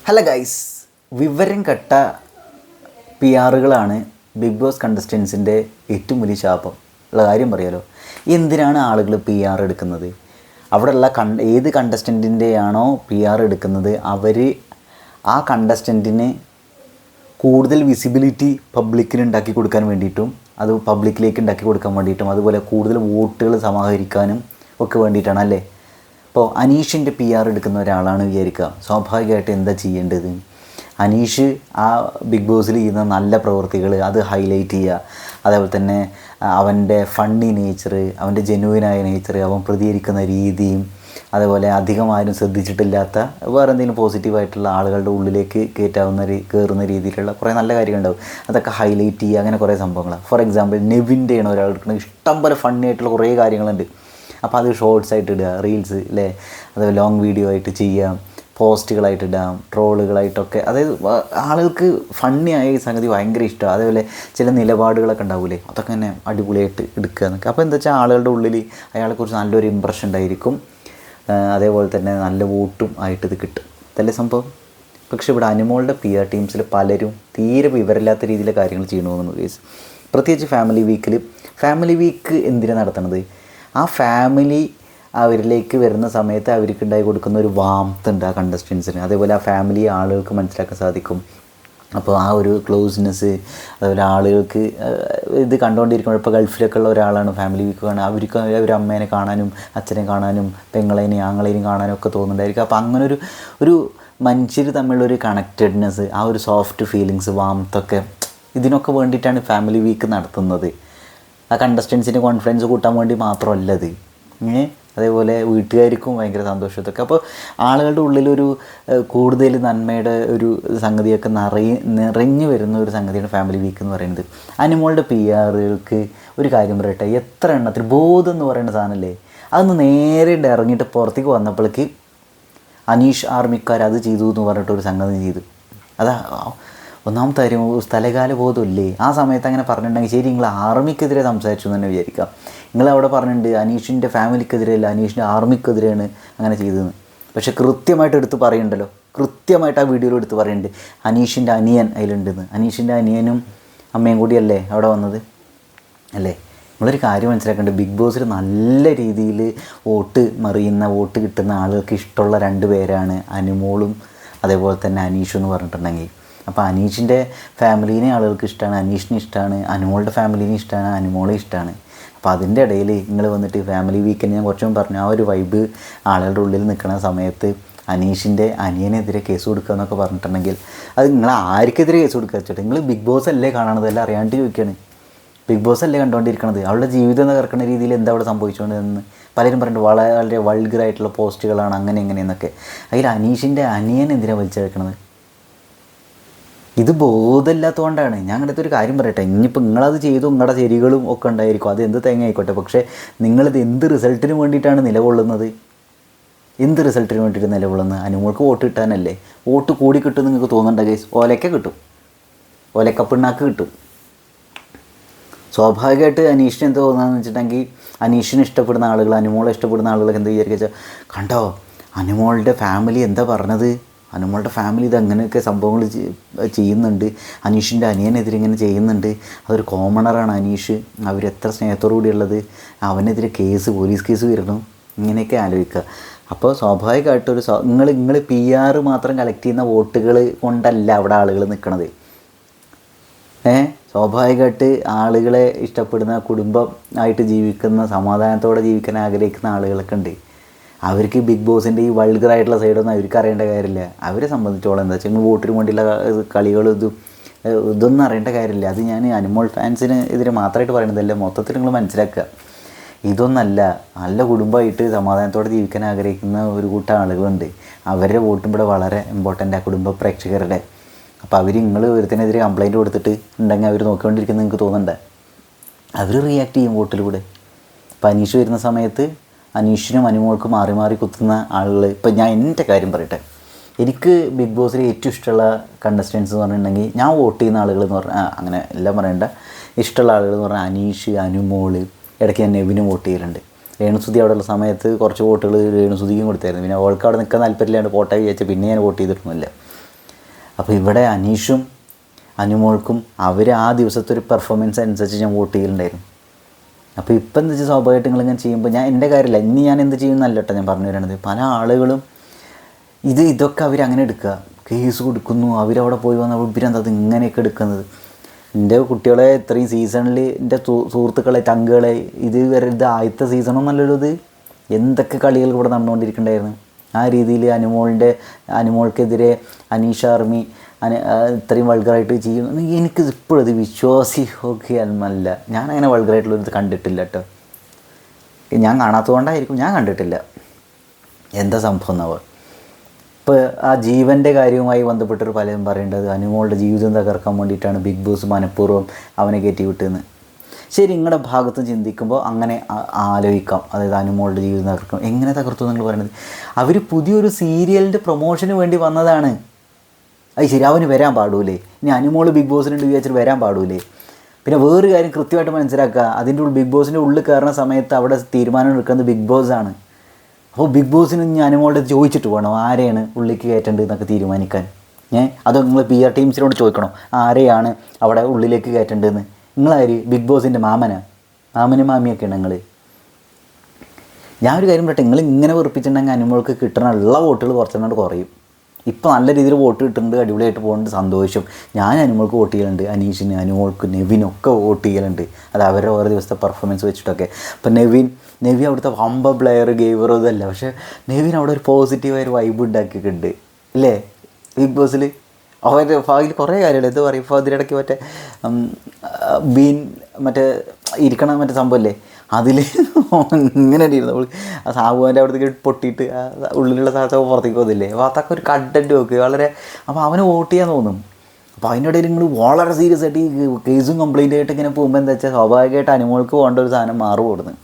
Hello guys, വിവരം കെട്ട P ആറുകളാണ് big boss കണ്ടസ്റ്റൻസിൻ്റെ ഏറ്റവും വലിയ ശാപം. ഉള്ള കാര്യം പറയാലോ. എന്തിനാണ് ആളുകൾ പി ആർ എടുക്കുന്നത്? അവിടെയുള്ള ഏത് കണ്ടസ്റ്റൻറ്റിൻ്റെയാണോ പി ആർ എടുക്കുന്നത്, അവർ ആ കണ്ടസ്റ്റൻറ്റിന് കൂടുതൽ വിസിബിലിറ്റി പബ്ലിക്കിന് ഉണ്ടാക്കി കൊടുക്കാൻ വേണ്ടിയിട്ടും അത് പബ്ലിക്കിലേക്ക് ഉണ്ടാക്കി കൊടുക്കാൻ വേണ്ടിയിട്ടും അതുപോലെ കൂടുതൽ വോട്ടുകൾ സമാഹരിക്കാനും ഒക്കെ വേണ്ടിയിട്ടാണ് അല്ലേ. ഇപ്പോൾ അനീഷിൻ്റെ പി ആർ എടുക്കുന്ന ഒരാളാണ് വിചാരിക്കുക, സ്വാഭാവികമായിട്ട് എന്താ ചെയ്യേണ്ടത്? അനീഷ് ആ ബിഗ് ബോസിൽ ചെയ്യുന്ന നല്ല പ്രവൃത്തികൾ അത് ഹൈലൈറ്റ് ചെയ്യുക, അതേപോലെ തന്നെ അവൻ്റെ ഫണ്ണി നേച്ചർ, അവൻ്റെ ജെന്യുവിനായ നേച്ചർ, അവൻ പ്രതികരിക്കുന്ന രീതിയും, അതേപോലെ അധികം ആരും ശ്രദ്ധിച്ചിട്ടില്ലാത്ത വേറെ എന്തെങ്കിലും പോസിറ്റീവായിട്ടുള്ള ആളുകളുടെ ഉള്ളിലേക്ക് കയറുന്ന രീതിയിലുള്ള കുറേ നല്ല കാര്യങ്ങളുണ്ടാവും, അതൊക്കെ ഹൈലൈറ്റ് ചെയ്യുക. അങ്ങനെ കുറേ സംഭവങ്ങളാണ്. ഫോർ എക്സാമ്പിൾ നെവിൻ്റെയാണ് ഒരാൾ എടുക്കുന്നത്, ഇഷ്ടം പോലെ ഫണ്ണി ആയിട്ടുള്ള കുറേ കാര്യങ്ങളുണ്ട്. അപ്പോൾ അത് ഷോർട്സ് ആയിട്ട് ഇടുക, റീൽസ് അല്ലേ, അതേപോലെ ലോങ് വീഡിയോ ആയിട്ട് ചെയ്യാം, പോസ്റ്റുകളായിട്ട് ഇടാം, ട്രോളുകളായിട്ടൊക്കെ. അതായത് ആളുകൾക്ക് ഫണ്ണിയായ ഈ സംഗതി ഭയങ്കര ഇഷ്ടമാണ്. അതേപോലെ ചില നിലപാടുകളൊക്കെ ഉണ്ടാവില്ലേ, അതൊക്കെ തന്നെ അടിപൊളിയായിട്ട് എടുക്കുക എന്നൊക്കെ. അപ്പോൾ എന്താ വെച്ചാൽ ആളുകളുടെ ഉള്ളിൽ അയാളെക്കുറിച്ച് നല്ലൊരു ഇമ്പ്രഷൻ ഉണ്ടായിരിക്കും, അതേപോലെ തന്നെ നല്ല വോട്ടും ആയിട്ട് ഇത് കിട്ടും. ഇതല്ലേ സംഭവം. പക്ഷേ ഇവിടെ അനുമോളുടെ പി ആർ ടീംസിൽ പലരും തീരെ വിവരമില്ലാത്ത രീതിയിലെ കാര്യങ്ങൾ ചെയ്യണമെന്ന് കേസ്. പ്രത്യേകിച്ച് ഫാമിലി വീക്ക് എന്തിനാണ് നടത്തുന്നത്? ആ ഫാമിലി അവരിലേക്ക് വരുന്ന സമയത്ത് അവർക്ക് ഉണ്ടായി കൊടുക്കുന്ന ഒരു വാംത്ത് ഉണ്ട് ആ കണ്ടസ്റ്റൻസിന്. അതേപോലെ ആ ഫാമിലി ആളുകൾക്ക് മനസ്സിലാക്കാൻ സാധിക്കും. അപ്പോൾ ആ ഒരു ക്ലോസ്നെസ്, അതുപോലെ ആളുകൾക്ക് ഇത് കണ്ടുകൊണ്ടിരിക്കുമ്പോൾ, ഇപ്പോൾ ഗൾഫിലൊക്കെ ഉള്ള ഒരാളാണ് ഫാമിലി വീക്ക് കാണുക, അവർക്ക് ഒരു അമ്മേനെ കാണാനും അച്ഛനെ കാണാനും പെങ്ങളേനെയും ആങ്ങളേനെയും കാണാനും ഒക്കെ തോന്നുന്നുണ്ടായിരിക്കും. അപ്പോൾ അങ്ങനെ ഒരു മനുഷ്യർ തമ്മിലുള്ളൊരു കണക്റ്റഡ്നെസ്, ആ ഒരു സോഫ്റ്റ് ഫീലിങ്സ്, വാംത്തൊക്കെ, ഇതിനൊക്കെ വേണ്ടിയിട്ടാണ് ഫാമിലി വീക്ക് നടത്തുന്നത്. ആ കണ്ടസ്റ്റൻസിന് കോൺഫിഡൻസ് കൂട്ടാൻ വേണ്ടി മാത്രമല്ലത്. അതേപോലെ വീട്ടുകാർക്കും ഭയങ്കര സന്തോഷത്തൊക്കെ. അപ്പോൾ ആളുകളുടെ ഉള്ളിലൊരു കൂടുതൽ നന്മയുടെ ഒരു സംഗതിയൊക്കെ നിറഞ്ഞു വരുന്ന ഒരു സംഗതിയാണ് ഫാമിലി വീക്ക് എന്ന് പറയുന്നത്. അനുമോളുടെ പി ആറുകൾക്ക് ഒരു കാര്യം പറയട്ടെ, എത്ര എണ്ണത്തിൽ ബോധം എന്ന് പറയുന്ന സാധനമല്ലേ, അതൊന്ന് നേരെ ഇറങ്ങിയിട്ട് പുറത്തേക്ക് വന്നപ്പോഴേക്ക് അനീഷ് ആർമിക്കാർ അത് ചെയ്തു എന്ന് പറഞ്ഞിട്ടൊരു സംഗതി ചെയ്തു. അതാ ഒന്നാമത്തെ കാര്യം, സ്ഥലകാല ബോധമില്ലേ. ആ സമയത്ത് അങ്ങനെ പറഞ്ഞിട്ടുണ്ടെങ്കിൽ ശരി, നിങ്ങൾ ആർമിക്കെതിരെ സംസാരിച്ചു എന്ന് തന്നെ വിചാരിക്കാം. നിങ്ങളവിടെ പറഞ്ഞിട്ടുണ്ട് അനീഷിൻ്റെ ഫാമിലിക്കെതിരെയല്ല, അനീഷിൻ്റെ ആർമിക്കെതിരെയാണ് അങ്ങനെ ചെയ്തതെന്ന്. പക്ഷേ കൃത്യമായിട്ട് എടുത്ത് പറയുന്നുണ്ടല്ലോ, കൃത്യമായിട്ട് ആ വീഡിയോയിൽ എടുത്ത് പറയുന്നുണ്ട് അനീഷിൻ്റെ അനിയൻ അതിലുണ്ടെന്ന്. അനീഷിൻ്റെ അനിയനും അമ്മയും കൂടിയല്ലേ അവിടെ വന്നത് അല്ലേ. നിങ്ങളൊരു കാര്യം മനസ്സിലാക്കേണ്ടത്, ബിഗ് ബോസിൽ നല്ല രീതിയിൽ വോട്ട് കിട്ടുന്ന ആളുകൾക്ക് ഇഷ്ടമുള്ള രണ്ട് പേരാണ് അനുമോളും അതേപോലെ തന്നെ അനീഷും എന്ന് പറഞ്ഞിട്ടുണ്ടെങ്കിൽ. അപ്പോൾ അനീഷിൻ്റെ ഫാമിലീനെ ആളുകൾക്ക് ഇഷ്ടമാണ്, അനീഷിനെ ഇഷ്ടമാണ്, അനുമോളുടെ ഫാമിലീനെ ഇഷ്ടമാണ്, അനുമോളെ ഇഷ്ടമാണ്. അപ്പോൾ അതിൻ്റെ ഇടയിൽ നിങ്ങൾ വന്നിട്ട് ഫാമിലി വീക്കെൻഡ് ഞാൻ കുറച്ചും പറഞ്ഞു, ആ ഒരു വൈബ് ആളുകളുടെ ഉള്ളിൽ നിൽക്കുന്ന സമയത്ത് അനീഷിൻ്റെ അനിയനെതിരെ കേസ് കൊടുക്കുക എന്നൊക്കെ പറഞ്ഞിട്ടുണ്ടെങ്കിൽ അത് നിങ്ങൾ ആർക്കെതിരെ കേസ് കൊടുക്കുക വെച്ചിട്ട്? നിങ്ങൾ ബിഗ് ബോസ് അല്ലേ കാണണത്, എല്ലാം അറിയാണ്ട് ചോദിക്കുകയാണ്. ബിഗ് ബോസ് അല്ലേ കണ്ടുകൊണ്ടിരിക്കണത്? അവളുടെ ജീവിതം എന്ന് കിടക്കുന്ന രീതിയിൽ എന്താ അവിടെ സംഭവിച്ചുകൊണ്ടിരുന്നത്? പലരും പറഞ്ഞിട്ട് വളരെ വൾഗറായിട്ടുള്ള പോസ്റ്റുകളാണ് അങ്ങനെ എങ്ങനെയെന്നൊക്കെ. അതിൽ അനീഷിൻ്റെ അനിയൻ എന്തിനാണ് വലിച്ചെടുക്കണത്? ഇത് ബോധമില്ലാത്തതുകൊണ്ടാണ്. ഞാൻ അങ്ങനത്തെ ഒരു കാര്യം പറയട്ടെ, ഇനിയിപ്പോൾ നിങ്ങളത് ചെയ്തു, നിങ്ങളുടെ ശരികളും ഒക്കെ ഉണ്ടായിരിക്കും, അത് എന്ത് തേങ്ങ ആയിക്കോട്ടെ. പക്ഷേ നിങ്ങളിത് എന്ത് റിസൾട്ടിന് വേണ്ടിയിട്ടാണ് നിലകൊള്ളുന്നത്? എന്ത് റിസൾട്ടിന് വേണ്ടിയിട്ട് നിലകൊള്ളുന്നത്? അനുമോൾക്ക് വോട്ട് കിട്ടാനല്ലേ. വോട്ട് കൂടി കിട്ടും നിങ്ങൾക്ക് തോന്നണ്ട ഗൈസ്, ഓലയ്ക്ക കിട്ടും, ഓലക്കപ്പിണ്ണാക്ക് കിട്ടും. സ്വാഭാവികമായിട്ട് അനീഷിന് എന്ത് തോന്നുന്നതെന്ന് വെച്ചിട്ടുണ്ടെങ്കിൽ, അനീഷിന് ഇഷ്ടപ്പെടുന്ന ആളുകൾ, അനുമോളെ ഇഷ്ടപ്പെടുന്ന ആളുകളൊക്കെ എന്താ വിചാരിക്കുക, കണ്ടോ അനുമോളുടെ ഫാമിലി എന്താ പറഞ്ഞത്, അനുമോളുടെ ഫാമിലി ഇത് അങ്ങനെയൊക്കെ സംഭവങ്ങൾ ചെയ്യുന്നുണ്ട്, അനീഷിൻ്റെ അനിയനെതിരെ ഇങ്ങനെ ചെയ്യുന്നുണ്ട്, അതൊരു കോമണറാണ് അനീഷ്, അവരെത്ര സ്നേഹത്തോടു കൂടിയുള്ളത്, അവനെതിരെ പോലീസ് കേസ് വരണം, ഇങ്ങനെയൊക്കെ ആലോചിക്കുക. അപ്പോൾ സ്വാഭാവികമായിട്ടൊരു നിങ്ങൾ പി ആർ മാത്രം കളക്ട് ചെയ്യുന്ന വോട്ടുകൾ കൊണ്ടല്ല അവിടെ ആളുകൾ നിൽക്കണത്. സ്വാഭാവികമായിട്ട് ആളുകളെ ഇഷ്ടപ്പെടുന്ന, കുടുംബം ആയിട്ട് ജീവിക്കുന്ന, സമാധാനത്തോടെ ജീവിക്കാൻ ആഗ്രഹിക്കുന്ന ആളുകളൊക്കെ ഉണ്ട്. അവർക്ക് ബിഗ് ബോസിൻ്റെ ഈ വൾഗറായിട്ടുള്ള സൈഡൊന്നും അവർക്ക് അറിയേണ്ട കാര്യമില്ല. അവരെ സംബന്ധിച്ചോളം എന്താ വെച്ചാൽ വോട്ടിന് വേണ്ടിയുള്ള കളികളും ഇതൊന്നും അറിയേണ്ട കാര്യമില്ല. അത് ഞാൻ അനുമോൾ ഫാൻസിന് എതിരെ മാത്രമായിട്ട് പറയുന്നതല്ല, മൊത്തത്തിൽ നിങ്ങൾ മനസ്സിലാക്കുക. ഇതൊന്നല്ല, നല്ല കുടുംബമായിട്ട് സമാധാനത്തോടെ ജീവിക്കാൻ ആഗ്രഹിക്കുന്ന ഒരു കൂട്ടം ആളുകളുണ്ട്. അവരുടെ വോട്ടും ഇവിടെ വളരെ ഇമ്പോർട്ടൻ്റ്, ആ കുടുംബ പ്രേക്ഷകരുടെ. അപ്പോൾ നിങ്ങൾ ഒരുത്തിനെതിരെ കംപ്ലയിൻറ്റ് കൊടുത്തിട്ട് ഉണ്ടെങ്കിൽ അവർ നോക്കിക്കൊണ്ടിരിക്കുന്നത് നിങ്ങൾക്ക് തോന്നണ്ടേ? അവർ റിയാക്ട് ചെയ്യും വോട്ടിലൂടെ. അപ്പോൾ അനീഷ് വരുന്ന സമയത്ത് അനീഷിനും അനുമോൾക്കും മാറി മാറി കുത്തുന്ന ആളുകൾ. ഇപ്പം ഞാൻ എൻ്റെ കാര്യം പറയട്ടെ, എനിക്ക് ബിഗ് ബോസിൽ ഏറ്റവും ഇഷ്ടമുള്ള കണ്ടസ്റ്റൻസ് എന്ന് പറഞ്ഞിട്ടുണ്ടെങ്കിൽ, ഞാൻ വോട്ട് ചെയ്യുന്ന ആളുകൾ എന്ന് പറഞ്ഞാൽ അങ്ങനെ എല്ലാം പറയേണ്ട, ഇഷ്ടമുള്ള ആളുകൾ എന്ന് പറഞ്ഞാൽ അനീഷ്, അനുമോൾ, ഇടയ്ക്ക് ഞാൻ നെവിനും വോട്ട് ചെയ്യലുണ്ട്. രേണുസുതി അവിടെയുള്ള സമയത്ത് കുറച്ച് വോട്ടുകൾ രേണുസുതിക്കും കൊടുത്തായിരുന്നു. പിന്നെ അവൾക്ക് അവിടെ നിൽക്കാൻ താല്പര്യമില്ലാണ്ട് പോട്ടെ വിചാരിച്ചാൽ പിന്നെ ഞാൻ വോട്ട് ചെയ്തിട്ടൊന്നുമില്ല. അപ്പോൾ ഇവിടെ അനീഷും അനുമോൾക്കും അവർ ആ ദിവസത്തെ ഒരു പെർഫോമൻസ് അനുസരിച്ച് ഞാൻ വോട്ട് ചെയ്യലുണ്ടായിരുന്നു. അപ്പോൾ ഇപ്പം എന്താ വെച്ചാൽ സ്വാഭാവികമായിട്ട് നിങ്ങളിങ്ങനെ ചെയ്യുമ്പോൾ ഞാൻ എൻ്റെ കാര്യമില്ല, ഇനി ഞാൻ എന്ത് ചെയ്യുന്നല്ല കേട്ടോ ഞാൻ പറഞ്ഞു തരണത്. പല ആളുകളും ഇതൊക്കെ അവരങ്ങനെ എടുക്കുക, കേസ് കൊടുക്കുന്നു, അവരവിടെ പോയി വന്നപ്പോൾ ഇവരെന്താ അത് ഇങ്ങനെയൊക്കെ എടുക്കുന്നത്. എൻ്റെ കുട്ടികളെ ഇത്രയും സീസണിൽ എൻ്റെ സുഹൃത്തുക്കളെ ടങ്കുകളെ ഇത് ആദ്യത്തെ സീസണൊന്നല്ലല്ലോ ഇത്. എന്തൊക്കെ കളികൾ ഇവിടെ നടന്നുകൊണ്ടിരിക്കണ്ടായിരുന്നു. ആ രീതിയിൽ അനുമോൾക്കെതിരെ അനീഷ് ആർമി ഇത്രയും വൾഗറായിട്ട് ചെയ്യും. എനിക്ക് ഇപ്പോഴും അത് വിശ്വാസിയൊക്കെയല്ല. ഞാനങ്ങനെ വൾഗറായിട്ടുള്ളൊരിത് കണ്ടിട്ടില്ല കേട്ടോ. ഞാൻ കാണാത്തതുകൊണ്ടായിരിക്കും, ഞാൻ കണ്ടിട്ടില്ല. എന്താ സംഭവം എന്നാവുക. ഇപ്പോൾ ആ ജീവൻ്റെ കാര്യവുമായി ബന്ധപ്പെട്ടൊരു പലരും പറയേണ്ടത് അനുമോളുടെ ജീവിതം തകർക്കാൻ വേണ്ടിയിട്ടാണ് ബിഗ് ബോസ് മനഃപൂർവ്വം അവനെ കയറ്റി വിട്ടതെന്ന്. ശരി, നിങ്ങളുടെ ഭാഗത്ത് ചിന്തിക്കുമ്പോൾ അങ്ങനെ ആലോചിക്കാം. അതായത് അനുമോളുടെ ജീവിതം തകർക്കും. എങ്ങനെ തകർത്തു നിങ്ങൾ പറയുന്നത്? അവർ പുതിയൊരു സീരിയലിൻ്റെ പ്രൊമോഷന് വേണ്ടി വന്നതാണ്. അത് ശരി, അവന് വരാൻ പാടൂലേ? ഇനി അനുമോൾ ബിഗ് ബോസിനുണ്ട് വിചാരിച്ചിട്ട് വരാൻ പാടൂലേ? പിന്നെ വേറൊരു കാര്യം കൃത്യമായിട്ട് മനസ്സിലാക്കുക, അതിൻ്റെ ഉള്ളിൽ ബിഗ് ബോസിൻ്റെ ഉള്ളിൽ കയറുന്ന സമയത്ത് അവിടെ തീരുമാനം എടുക്കുന്നത് ബിഗ് ബോസാണ്. അപ്പോൾ ബിഗ് ബോസിന് ഇനി അനുമോളുടെ ചോദിച്ചിട്ട് വേണം ആരെയാണ് ഉള്ളിലേക്ക് കയറ്റേണ്ടത് എന്നൊക്കെ തീരുമാനിക്കാൻ. അതോ നിങ്ങൾ PR ടീംസിനോട് ചോദിക്കണോ ആരെയാണ് അവിടെ ഉള്ളിലേക്ക് കയറ്റേണ്ടതെന്ന്? നിങ്ങളാര് ബിഗ് ബോസിൻ്റെ മാമനും മാമിയൊക്കെയാണ് നിങ്ങൾ. ഞാനൊരു കാര്യം പറയട്ടെ, നിങ്ങൾ ഇങ്ങനെ വെറുപ്പിച്ചിട്ടുണ്ടെങ്കിൽ അനുമോൾക്ക് കിട്ടണ വോട്ടുകൾ കുറച്ചെണ്ണോട് കുറയും. ഇപ്പോൾ നല്ല രീതിയിൽ വോട്ട് കിട്ടുന്നുണ്ട്, അടിപൊളിയായിട്ട് പോകുന്നുണ്ട്, സന്തോഷം. ഞാൻ അനുമോൾക്ക് വോട്ട് ചെയ്യലുണ്ട്, അനീഷിന്, അനുമോൾക്ക്, നെവിനൊക്കെ വോട്ട് ചെയ്യലുണ്ട്. അത് അവരുടെ ഓരോ ദിവസത്തെ പെർഫോമൻസ് വെച്ചിട്ടൊക്കെ. അപ്പോൾ നെവിൻ അവിടുത്തെ വമ്പ പ്ലെയർ ഗെയിമറോ ഇതല്ല, പക്ഷേ നെവിൻ അവിടെ ഒരു പോസിറ്റീവായൊരു വൈബ് ഉണ്ടാക്കിയിട്ടുണ്ട് അല്ലേ ബിഗ് ബോസിൽ. അവൻ്റെ അതിൽ കുറേ കാര്യങ്ങൾ എന്താ പറയുക. ഇപ്പോൾ അതിനിടയ്ക്ക് മറ്റേ ഇരിക്കണ മറ്റേ സംഭവമല്ലേ, അതിൽ ഇങ്ങനെ ഇരുന്നു നമ്മൾ ആ സാബുവിൻ്റെ അവിടത്തേക്ക് പൊട്ടിയിട്ട് ഉള്ളിലുള്ള സാധനത്തൊക്കെ പുറത്തേക്ക് പോകുന്നില്ലേ. അപ്പോൾ അതൊക്കെ ഒരു കണ്ടൻറ്റ് നോക്കുക വളരെ. അപ്പോൾ അവന് വോട്ട് ചെയ്യാൻ തോന്നും. അപ്പോൾ അതിൻ്റെ ഇടയിൽ നിങ്ങൾ വളരെ സീരിയസ് ആയിട്ട് ഈ കേസും കംപ്ലയിൻ്റ് ആയിട്ട് ഇങ്ങനെ പോകുമ്പോൾ എന്താ വെച്ചാൽ സ്വാഭാവികമായിട്ട് അനുമോൾക്ക് പോകേണ്ട ഒരു സാധനം മാറുപോടുന്നു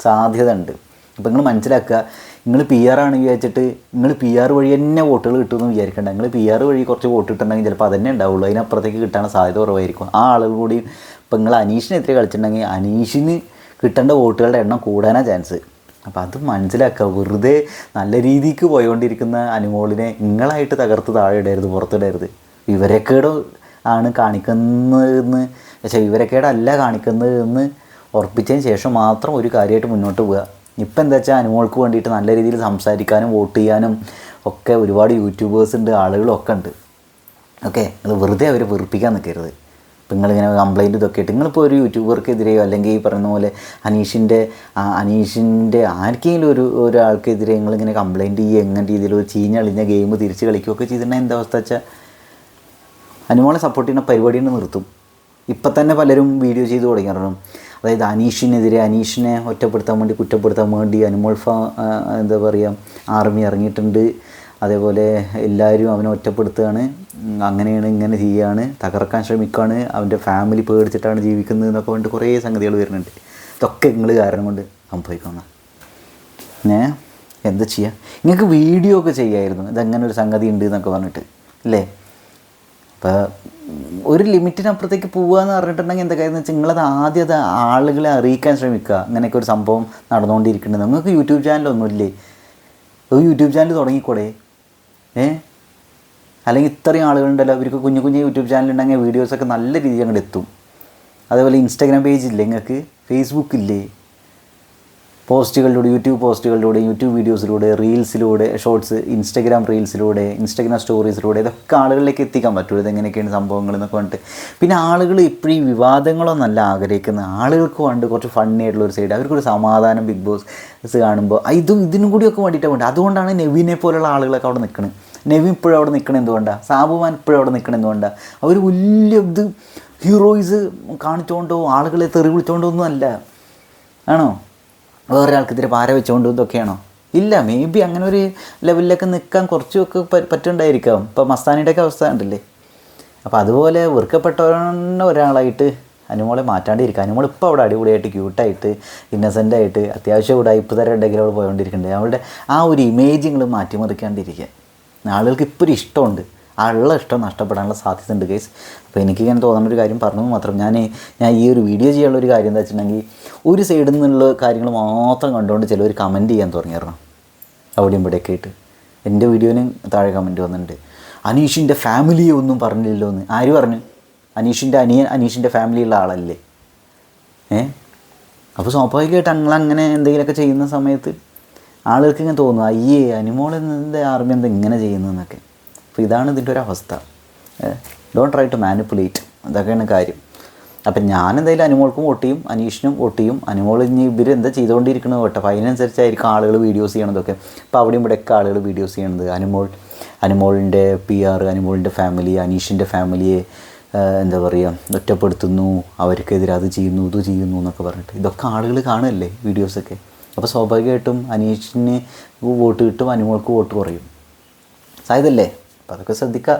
സാധ്യത ഉണ്ട്. അപ്പോൾ നിങ്ങൾ മനസ്സിലാക്കുക, നിങ്ങൾ PR ആണ് വിചാരിച്ചിട്ട് നിങ്ങൾ PR വഴി തന്നെ വോട്ടുകൾ കിട്ടുമെന്ന് വിചാരിക്കേണ്ട. നിങ്ങൾ PR വഴി കുറച്ച് വോട്ട് കിട്ടണമെങ്കിൽ ചിലപ്പോൾ അതന്നെ ഉണ്ടാവുള്ളൂ, അതിനപ്പുറത്തേക്ക് കിട്ടാൻ സാധ്യത കുറവായിരിക്കും. ആ ആളുകൾ കൂടി ഇപ്പോൾ നിങ്ങൾ അനീഷിനെതിരെ കളിച്ചിട്ടുണ്ടെങ്കിൽ അനീഷിന് കിട്ടേണ്ട വോട്ടുകളുടെ എണ്ണം കൂടാനാണ് ചാൻസ്. അപ്പോൾ അത് മനസ്സിലാക്കുക. വെറുതെ നല്ല രീതിക്ക് പോയിക്കൊണ്ടിരിക്കുന്ന അനുമോളിനെ നിങ്ങളായിട്ട് തകർത്ത് താഴെ ഇടരുത്, പുറത്തിടരുത്. വിവരക്കേട് ആണ് കാണിക്കുന്നതെന്ന് വിവരക്കേടല്ല കാണിക്കുന്നതെന്ന് ഉറപ്പിച്ചതിന് ശേഷം മാത്രം ഒരു കാര്യമായിട്ട് മുന്നോട്ട് പോവുക. ഇപ്പം എന്താ വെച്ചാൽ അനുമോൾക്ക് വേണ്ടിയിട്ട് നല്ല രീതിയിൽ സംസാരിക്കാനും വോട്ട് ചെയ്യാനും ഒക്കെ ഒരുപാട് യൂട്യൂബേഴ്സ് ഉണ്ട്, ആളുകളൊക്കെ ഉണ്ട്. ഓക്കെ, അത് വെറുതെ അവരെ വെറുപ്പിക്കാൻ നിൽക്കരുത്. ഇപ്പം നിങ്ങളിങ്ങനെ കംപ്ലയിൻറ്റ് ഇതൊക്കെ ആയിട്ട് നിങ്ങളിപ്പോൾ ഒരു യൂട്യൂബർക്കെതിരെയോ അല്ലെങ്കിൽ ഈ പറയുന്ന പോലെ അനീഷിൻ്റെ ആർക്കെങ്കിലും ഒരാൾക്കെതിരെ നിങ്ങളിങ്ങനെ കംപ്ലയിൻറ്റ് ചെയ്യുക, എങ്ങനെ രീതിയിൽ ഒരു ചീഞ്ഞളിഞ്ഞ ഗെയിം തിരിച്ച് കളിക്കുകയൊക്കെ ചെയ്തിട്ടുണ്ടെങ്കിൽ എന്താ അവസ്ഥ വെച്ചാൽ അനുമോളെ സപ്പോർട്ട് ചെയ്യുന്ന പരിപാടിയിൽ നിന്ന് നിർത്തും. ഇപ്പം തന്നെ പലരും വീഡിയോ ചെയ്ത് തുടങ്ങിയിരുന്നു. അതായത് അനീഷിനെ ഒറ്റപ്പെടുത്താൻ വേണ്ടി, കുറ്റപ്പെടുത്താൻ വേണ്ടി അനുമോൾ എന്താ പറയുക ആർമി ഇറങ്ങിയിട്ടുണ്ട്. അതേപോലെ എല്ലാവരും അവനെ ഒറ്റപ്പെടുത്തുകയാണ്, അങ്ങനെയാണ് ഇങ്ങനെ ചെയ്യുകയാണ്, തകർക്കാൻ ശ്രമിക്കുകയാണ്, അവൻ്റെ ഫാമിലി പേടിച്ചിട്ടാണ് ജീവിക്കുന്നത് എന്നൊക്കെ വേണ്ടി കുറേ സംഗതികൾ വരുന്നുണ്ട്. ഇതൊക്കെ നിങ്ങൾ കാരണം കൊണ്ട് സംഭവിക്കുന്ന എന്താ ചെയ്യുക? നിങ്ങൾക്ക് വീഡിയോ ഒക്കെ ചെയ്യാമായിരുന്നു, ഇതങ്ങനെ ഒരു സംഗതി ഉണ്ട് എന്നൊക്കെ പറഞ്ഞിട്ട് അല്ലേ. അപ്പോൾ ഒരു ലിമിറ്റിനപ്പുറത്തേക്ക് പോകുക എന്ന് പറഞ്ഞിട്ടുണ്ടെങ്കിൽ എന്താ കാര്യം എന്ന് വെച്ചാൽ നിങ്ങളത് ആദ്യം അത് ആളുകളെ അറിയിക്കാൻ ശ്രമിക്കുക. അങ്ങനെയൊക്കെ ഒരു സംഭവം നടന്നുകൊണ്ടിരിക്കുന്നത്. നിങ്ങൾക്ക് യൂട്യൂബ് ചാനലൊന്നുമില്ലേ? ഒരു യൂട്യൂബ് ചാനൽ തുടങ്ങിക്കൂടെ? അല്ലെങ്കിൽ ഇത്രയും ആളുകളുണ്ടല്ലോ, അവർക്ക് കുഞ്ഞു കുഞ്ഞു യൂട്യൂബ് ചാനലുണ്ടെങ്കിൽ വീഡിയോസൊക്കെ നല്ല രീതിയിൽ അങ്ങോട്ട് എത്തും. അതേപോലെ ഇൻസ്റ്റാഗ്രാം പേജില്ലേ നിങ്ങൾക്ക്, ഫേസ്ബുക്കില്ലേ, പോസ്റ്റുകളിലൂടെ, യൂട്യൂബ് പോസ്റ്റുകളിലൂടെ, യൂട്യൂബ് വീഡിയോസിലൂടെ, റീൽസിലൂടെ, ഷോർട്സ്, ഇൻസ്റ്റാഗ്രാം റീൽസിലൂടെ, ഇൻസ്റ്റാഗ്രാം സ്റ്റോറീസിലൂടെ ഇതൊക്കെ ആളുകളിലേക്ക് എത്തിക്കാൻ പറ്റുള്ളൂ. ഇതെങ്ങനെയൊക്കെയാണ് സംഭവങ്ങൾ എന്നൊക്കെ പറഞ്ഞിട്ട്. പിന്നെ ആളുകൾ ഇപ്പോഴും ഈ വിവാദങ്ങളൊന്നല്ല ആഗ്രഹിക്കുന്നത്. ആളുകൾക്ക് വേണ്ട കുറച്ച് ഫണ്ണി ആയിട്ടുള്ള ഒരു സൈഡ്, അവർക്കൊരു സമാധാനം ബിഗ് ബോസ് കാണുമ്പോൾ ഇതിനും കൂടിയൊക്കെ വേണ്ടിയിട്ട് വേണ്ട. അതുകൊണ്ടാണ് നെവിനെ പോലുള്ള ആളുകളൊക്കെ അവിടെ നിൽക്കുന്നത്. നെവിൻ ഇപ്പോഴും അവിടെ നിൽക്കണം എന്തുകൊണ്ടാണ്? സാബുമാൻ ഇപ്പോഴും അവിടെ നിൽക്കണം എന്തുകൊണ്ടാണ്? അവർ വലിയ ഹീറോയിസ് കാണിച്ചുകൊണ്ടോ ആളുകളെ തെറി വിളിച്ചുകൊണ്ടോ ഒന്നും അല്ല. ആണോ? വേറൊരാൾക്കെതിരെ പാര വെച്ചുകൊണ്ട് ഇതൊക്കെയാണോ? ഇല്ല. മേ ബി അങ്ങനെ ഒരു ലെവലിലൊക്കെ നിൽക്കാൻ കുറച്ചൊക്കെ പറ്റുണ്ടായിരിക്കാം. ഇപ്പോൾ മസ്താനിയുടെയൊക്കെ അവസ്ഥ ഉണ്ടല്ലേ. അപ്പോൾ അതുപോലെ ഒരാളായിട്ട് അനുമോളെ മാറ്റാണ്ടിരിക്കുക. അനുമോൾ ഇപ്പോൾ അവിടെ അടിപൊളിയായിട്ട് ക്യൂട്ടായിട്ട് ഇന്നസെൻ്റായിട്ട് അത്യാവശ്യം ഉടായ്പ് തരം ഉണ്ടെങ്കിൽ അവിടെ പോയിക്കൊണ്ടിരിക്കുന്നുണ്ട്. അവളുടെ ആ ഒരു ഇമേജ് നിങ്ങൾ മാറ്റിമറിക്കാണ്ടിരിക്കുക. ആളുകൾക്ക് ഇപ്പോൾ ഒരു ഇഷ്ടമുണ്ട്, ആ ഉള്ള ഇഷ്ടം നഷ്ടപ്പെടാനുള്ള സാധ്യത ഉണ്ട് ഗൈസ്. അപ്പോൾ എനിക്കിങ്ങനെ തോന്നുന്നൊരു കാര്യം പറഞ്ഞു മാത്രം. ഞാൻ ഈ ഒരു വീഡിയോ ചെയ്യാനുള്ളൊരു കാര്യം എന്താ വെച്ചിട്ടുണ്ടെങ്കിൽ, ഒരു സൈഡിൽ നിന്നുള്ള കാര്യങ്ങൾ മാത്രം കണ്ടുകൊണ്ട് ചിലവർ കമൻറ്റ് ചെയ്യാൻ തുടങ്ങിയിരുന്നു അവിടെയും ഇവിടെയൊക്കെ ആയിട്ട്. എൻ്റെ വീഡിയോന് താഴെ കമൻറ്റ് വന്നിട്ടുണ്ട്. അനീഷിൻ്റെ ഫാമിലിയെ ഒന്നും പറഞ്ഞില്ലല്ലോ എന്ന്. ആര് പറഞ്ഞു? അനീഷിൻ്റെ അനിയൻ അനീഷിൻ്റെ ഫാമിലിയുള്ള ആളല്ലേ. അപ്പോൾ സ്വാഭാവികമായിട്ട് അങ്ങനെ എന്തെങ്കിലുമൊക്കെ ചെയ്യുന്ന സമയത്ത് ആളുകൾക്ക് ഇങ്ങനെ തോന്നും, അയ്യേ അനുമോൾ എന്താ ആർമി എന്താ ഇങ്ങനെ ചെയ്യുന്നതെന്നൊക്കെ. അപ്പോൾ ഇതാണ് ഇതിൻ്റെ ഒരു അവസ്ഥ. ഡോണ്ട് ട്രൈ ടു മാനിപ്പുലേറ്റ്, അതൊക്കെയാണ് കാര്യം. അപ്പം ഞാനെന്തായാലും അനുമോൾക്കും വോട്ട് ചെയ്യും, അനീഷിനും വോട്ട് ചെയ്യും. അനുമോൾ ഇനി ഇവരെന്താ ചെയ്തുകൊണ്ടിരിക്കണത് കേട്ടോ, അപ്പോൾ അതിനനുസരിച്ചായിരിക്കും ആളുകൾ വീഡിയോസ് ചെയ്യണതൊക്കെ. അപ്പോൾ അവിടെയും ഇവിടെയൊക്കെ ആളുകൾ വീഡിയോസ് ചെയ്യണത് അനുമോളിൻ്റെ PR, അനുമോളിൻ്റെ ഫാമിലി, അനീഷിൻ്റെ ഫാമിലിയെ എന്താ പറയുക ഒറ്റപ്പെടുത്തുന്നു, അവർക്കെതിരെ അത് ചെയ്യുന്നു ഇത് ചെയ്യുന്നു എന്നൊക്കെ പറഞ്ഞിട്ട് ഇതൊക്കെ ആളുകൾ കാണുമല്ലേ വീഡിയോസൊക്കെ. അപ്പോൾ സ്വാഭാവികമായിട്ടും അനീഷിന് വോട്ട് കിട്ടും, അനുമോൾക്ക് വോട്ട് കുറയും. സാധ്യതല്ലേ? അപ്പോൾ അതൊക്കെ ശ്രദ്ധിക്കുക.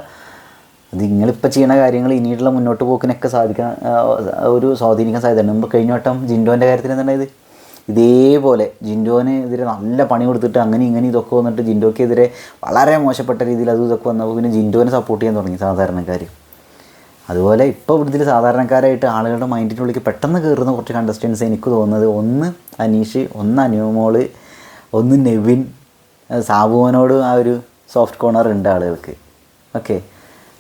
അത് നിങ്ങളിപ്പോൾ ചെയ്യുന്ന കാര്യങ്ങൾ ഇനിയുള്ള മുന്നോട്ട് പോക്കിനൊക്കെ സ്വാധീനിക്കാൻ സാധ്യതയുണ്ട്. മുമ്പ് കഴിഞ്ഞ വട്ടം ജിൻഡോൻ്റെ കാര്യത്തിൽ എന്താണ് ഇതേപോലെ ജിൻഡോനെതിരെ നല്ല പണി കൊടുത്തിട്ട് അങ്ങനെ ഇങ്ങനെ ഇതൊക്കെ വന്നിട്ട് ജിൻഡോക്കെതിരെ വളരെ മോശപ്പെട്ട രീതിയിൽ ഇതൊക്കെ വന്നപ്പോൾ പിന്നെ ജിൻഡോനെ സപ്പോർട്ട് ചെയ്യാൻ തുടങ്ങി സാധാരണക്കാർ. അതുപോലെ ഇപ്പോൾ ഇതിൽ സാധാരണക്കാരായിട്ട് ആളുകളുടെ മൈൻഡിനുള്ളിൽ പെട്ടെന്ന് കയറുന്ന കുറച്ച് കണ്ടസ്റ്റൻസ് എനിക്ക് തോന്നുന്നത്, ഒന്ന് അനീഷ്, ഒന്ന് അനുമോൾ, ഒന്ന് നെവിൻ, സാബുവിനോട് ആ ഒരു സോഫ്റ്റ് കോർണർ ഉണ്ട് ആളുകൾക്ക്. ഓക്കെ,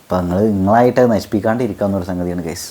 അപ്പോൾ നിങ്ങളായിട്ട് അത് നശിപ്പിക്കാണ്ടിരിക്കാവുന്നൊരു സംഗതിയാണ് ഗൈസ്.